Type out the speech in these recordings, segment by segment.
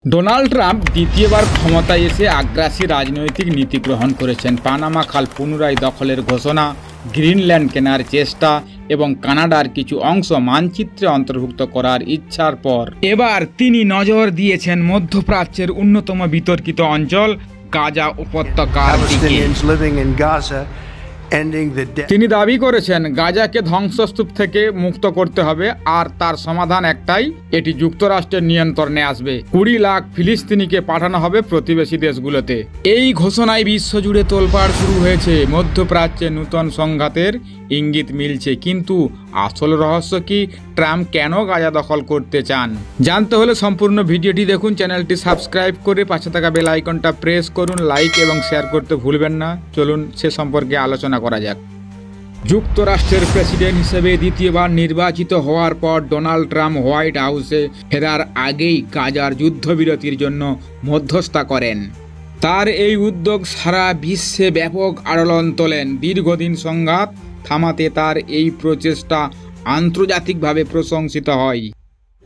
Donald Trump দ্বিতীয়বার ক্ষমতায় এসে আগ্রাসী রাজনৈতিক নীতি গ্রহণ করেছেন। পানামা খাল পুনরায় দখলের ঘোষণা, গ্রিনল্যান্ড কেনার চেষ্টা এবং কানাডার কিছু অংশ মানচিত্রে অন্তর্ভুক্ত করার ইচ্ছার পর এবার তিনি নজর দিয়েছেন মধ্যপ্রাচ্যের অন্যতম বিতর্কিত অঞ্চল গাজা উপত্যকার দিকে। তিনি দাবি করেছেন গাজাকে ধ্বংসস্তূপ থেকে মুক্ত করতে হবে, আর তার সমাধান একটাই, এটি যুক্তরাষ্ট্রের নিয়ন্ত্রণে আসবে। 20 লাখ ফিলিস্তিনিকে পাঠানো হবে প্রতিবেশী দেশগুলোতে। এই ঘোষণায় বিশ্বজুড়ে তোলপাড় শুরু হয়েছে। মধ্যপ্রাচ্যে নূতন সংঘাতের ইঙ্গিত মিলছে, কিন্তু আসল রহস্য কি? ট্রাম্প কেন গাজা দখল করতে চান? জানতে হলে সম্পূর্ণ ভিডিওটি দেখুন। চ্যানেলটি সাবস্ক্রাইব করে পাশে থাকা বেল আইকনটা প্রেস করুন। লাইক এবং শেয়ার করতে ভুলবেন না। চলুন সে সম্পর্কে আলোচনা করা যাক। যুক্তরাষ্ট্রের প্রেসিডেন্ট হিসেবে দ্বিতীয়বার নির্বাচিত হওয়ার পর ডোনাল্ড ট্রাম্প হোয়াইট হাউসে ফেরার আগেই গাজার যুদ্ধবিরতির জন্য মধ্যস্থতা করেন। তার এই উদ্যোগ সারা বিশ্বে ব্যাপক আলোড়ন তোলেন। দীর্ঘদিন সংঘাত থামাতে তার এই প্রচেষ্টা আন্তর্জাতিকভাবে প্রশংসিত হয়।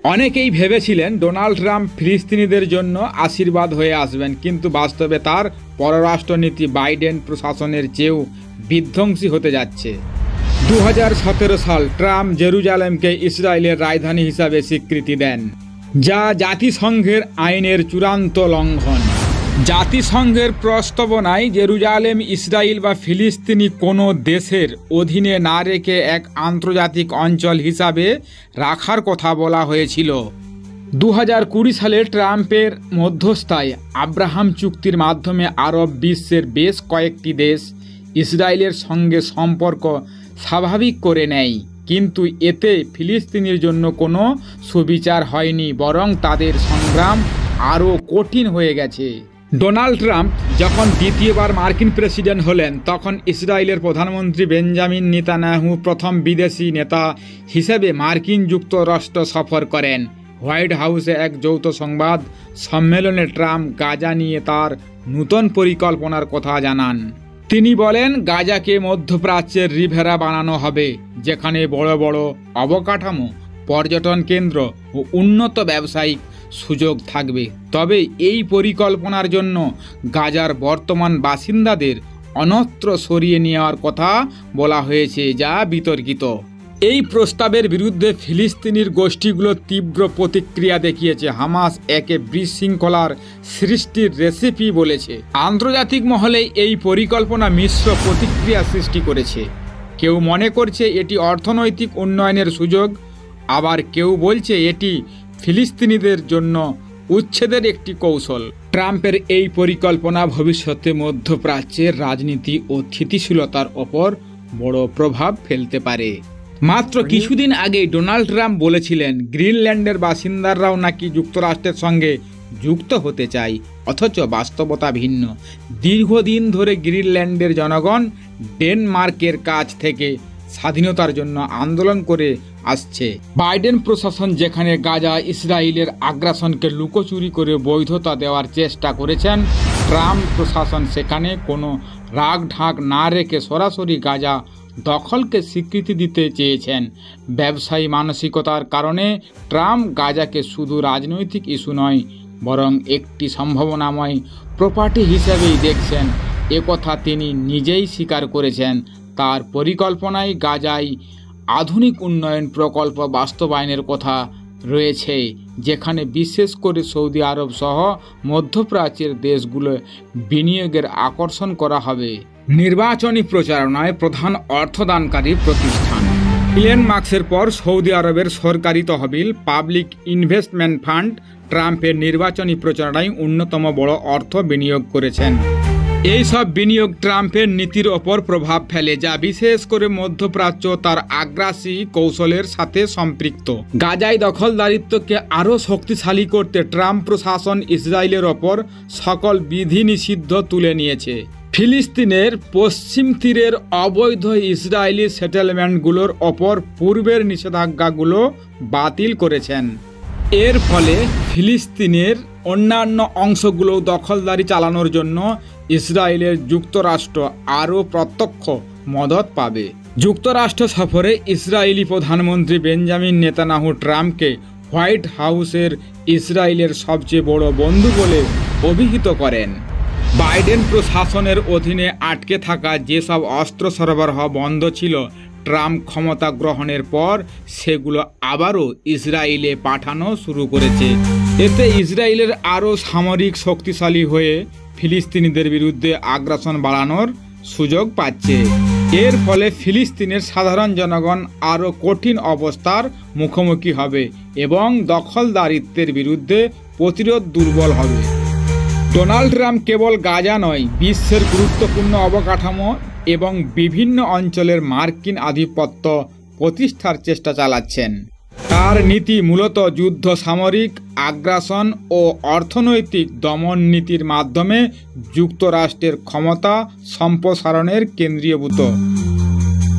অনেকেই ভেবেছিলেন ডোনাল্ড ট্রাম্প ফিলিস্তিনিদের জন্য আশীর্বাদ হয়ে আসবেন, কিন্তু বাস্তবে তার পররাষ্ট্রনীতি বাইডেন প্রশাসনের চেয়েও বিধ্বংসী হতে যাচ্ছে। 2017 সাল ট্রাম্প জেরুজালেমকে ইসরায়েলের রাজধানী হিসাবে স্বীকৃতি দেন, যা জাতিসংঘের আইনের চূড়ান্ত লঙ্ঘন। জাতিসংঘের প্রস্তাবনায় জেরুজালেম ইসরায়েল বা ফিলিস্তিনি কোনো দেশের অধীনে না রেখে এক আন্তর্জাতিক অঞ্চল হিসাবে রাখার কথা বলা হয়েছিল। 2020 সালে ট্রাম্পের মধ্যস্থায় আব্রাহাম চুক্তির মাধ্যমে আরব বিশ্বের বেশ কয়েকটি দেশ ইসরায়েলের সঙ্গে সম্পর্ক স্বাভাবিক করে নেয়, কিন্তু এতে ফিলিস্তিনির জন্য কোনো সুবিচার হয়নি, বরং তাদের সংগ্রাম আরও কঠিন হয়ে গেছে। ডোনাল্ড ট্রাম্প যখন দ্বিতীয়বার মার্কিন প্রেসিডেন্ট হলেন, তখন ইসরায়েলের প্রধানমন্ত্রী বেঞ্জামিন নেতানিয়াহু প্রথম বিদেশি নেতা হিসেবে মার্কিন যুক্তরাষ্ট্র সফর করেন। হোয়াইট হাউসে এক যৌথ সংবাদ সম্মেলনে ট্রাম্প গাজা নিয়ে তার নূতন পরিকল্পনার কথা জানান। তিনি বলেন, গাজাকে মধ্যপ্রাচ্যের রিভেরা বানানো হবে, যেখানে বড় বড় অবকাঠামো, পর্যটন কেন্দ্র ও উন্নত ব্যবসায়িক সুযোগ থাকবে। তবে এই পরিকল্পনার জন্য গাজার বর্তমান বাসিন্দাদের অন্যত্র সরিয়ে নেওয়ার কথা বলা হয়েছে, যা বিতর্কিত। এই প্রস্তাবের বিরুদ্ধে ফিলিস্তিনির গোষ্ঠীগুলো তীব্র প্রতিক্রিয়া দেখিয়েছে। হামাস একে বিশৃঙ্খলার সৃষ্টির রেসিপি বলেছে। আন্তর্জাতিক মহলে এই পরিকল্পনা মিশ্র প্রতিক্রিয়া সৃষ্টি করেছে। কেউ মনে করছে এটি অর্থনৈতিক উন্নয়নের সুযোগ, আবার কেউ বলছে এটি ফিলিস্তিনিদের জন্য উচ্ছেদের একটি কৌশল। ট্রাম্পের এই পরিকল্পনা ভবিষ্যতে মধ্যপ্রাচ্যের রাজনীতি ও স্থিতিশীলতার ওপর বড় প্রভাব ফেলতে পারে। মাত্র কিছুদিন আগেই ডোনাল্ড ট্রাম্প বলেছিলেন গ্রিনল্যান্ডের বাসিন্দারাও নাকি যুক্তরাষ্ট্রের সঙ্গে যুক্ত হতে চায়, অথচ বাস্তবতা ভিন্ন। দীর্ঘদিন ধরে গ্রিনল্যান্ডের জনগণ ডেনমার্কের কাছ থেকে স্বাধীনতার জন্য আন্দোলন করে আসছে। বাইডেন প্রশাসন যেখানে গাজা ইসরায়েলের আগ্রাসনকে লুকোচুরি করে বৈধতা দেওয়ার চেষ্টা করেছেন, ট্রাম্প প্রশাসন সেখানে কোনো রাগ ঢাক না রেখে সরাসরি গাজা দখলকে স্বীকৃতি দিতে চেয়েছেন। ব্যবসায়ী মানসিকতার কারণে ট্রাম্প গাজাকে শুধু রাজনৈতিক ইস্যু নয়, বরং একটি সম্ভাবনাময় প্রপার্টি হিসেবেই দেখছেন। একথা তিনি নিজেই স্বীকার করেছেন। তার পরিকল্পনায় গাজায় আধুনিক উন্নয়ন প্রকল্প বাস্তবায়নের কথা রয়েছে, যেখানে বিশেষ করে সৌদি আরব সহ মধ্যপ্রাচ্যের দেশগুলো বিনিয়োগের আকর্ষণ করা হবে। নির্বাচনী প্রচারণায় প্রধান অর্থদানকারী প্রতিষ্ঠান ইলন মাস্কের পর সৌদি আরবের সরকারি তহবিল পাবলিক ইনভেস্টমেন্ট ফান্ড ট্রাম্পের নির্বাচনী প্রচারণায় অন্যতম বড় অর্থ বিনিয়োগ করেছেন। এই সব বিনিয়োগ ট্রাম্পের নীতির ওপর প্রভাব ফেলে, যা বিশেষ করে মধ্যপ্রাচ্য তার আগ্রাসী কৌশলের সাথে সম্পৃক্ত। গাজায় দখলদারিত্বকে আরও শক্তিশালী করতে ট্রাম্প প্রশাসন ইসরায়েলের ওপর সকল বিধিনিষিদ্ধ তুলে নিয়েছে। ফিলিস্তিনের পশ্চিম তীরের অবৈধ ইসরায়েলি সেটেলমেন্টগুলোর ওপর পূর্বের নিষেধাজ্ঞাগুলো বাতিল করেছেন। এর ফলে ফিলিস্তিনের অন্যান্য অংশগুলো দখলদারি চালানোর জন্য ইসরায়েলের যুক্তরাষ্ট্র আরও প্রত্যক্ষ মদত পাবে। যুক্তরাষ্ট্র সফরে ইসরায়েলি প্রধানমন্ত্রী বেঞ্জামিন নেতানিয়াহু ট্রাম্পকে হোয়াইট হাউসের ইসরায়েলের সবচেয়ে বড় বন্ধু বলে অভিহিত করেন। বাইডেন প্রশাসনের অধীনে আটকে থাকা যেসব অস্ত্র সরবরাহ বন্ধ ছিল ট্রাম্প ক্ষমতা গ্রহণের পর সেগুলো আবারও ইসরায়েলে পাঠানো শুরু করেছে। এতে ইসরায়েলের আরও সামরিক শক্তিশালী হয়ে ফিলিস্তিনিদের বিরুদ্ধে আগ্রাসন বাড়ানোর সুযোগ পাচ্ছে। এর ফলে ফিলিস্তিনের সাধারণ জনগণ আরও কঠিন অবস্থার মুখোমুখি হবে এবং দখলদারিত্বের বিরুদ্ধে প্রতিরোধ দুর্বল হবে। ডোনাল্ড ট্রাম্প কেবল গাজা নয়, বিশ্বের গুরুত্বপূর্ণ অবকাঠামো এবং বিভিন্ন অঞ্চলের মার্কিন আধিপত্য প্রতিষ্ঠার চেষ্টা চালাচ্ছেন। তার নীতি মূলত যুদ্ধ, সামরিক আগ্রাসন ও অর্থনৈতিক দমন নীতির মাধ্যমে যুক্তরাষ্ট্রের ক্ষমতা সম্প্রসারণের কেন্দ্রীভূত।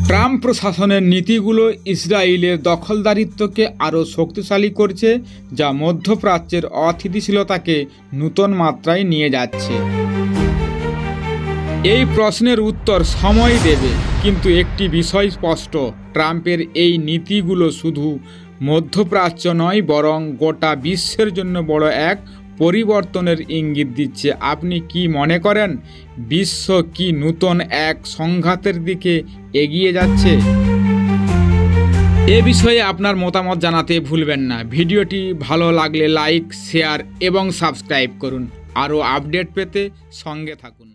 ট্রাম্প প্রশাসনের নীতিগুলো ইসরায়েলের দখলদারিত্বকে আরও শক্তিশালী করছে, যা মধ্যপ্রাচ্যের অস্থিতিশীলতাকে নতুন মাত্রায় নিয়ে যাচ্ছে। এই প্রশ্নের উত্তর সময় দেবে, কিন্তু একটি বিষয় স্পষ্ট, ট্রাম্পের এই নীতিগুলো শুধু মধ্যপ্রাচ্য নয়, বরং গোটা বিশ্বের জন্য বড় এক পরিবর্তনের ইঙ্গিত দিচ্ছে। আপনি কি মনে করেন বিশ্ব কি নতুন এক সংঘাতের দিকে এগিয়ে যাচ্ছে? এ বিষয়ে আপনার মতামত জানাতে ভুলবেন না। ভিডিওটি ভালো লাগলে লাইক, শেয়ার এবং সাবস্ক্রাইব করুন। আরও আপডেট পেতে সঙ্গে থাকুন।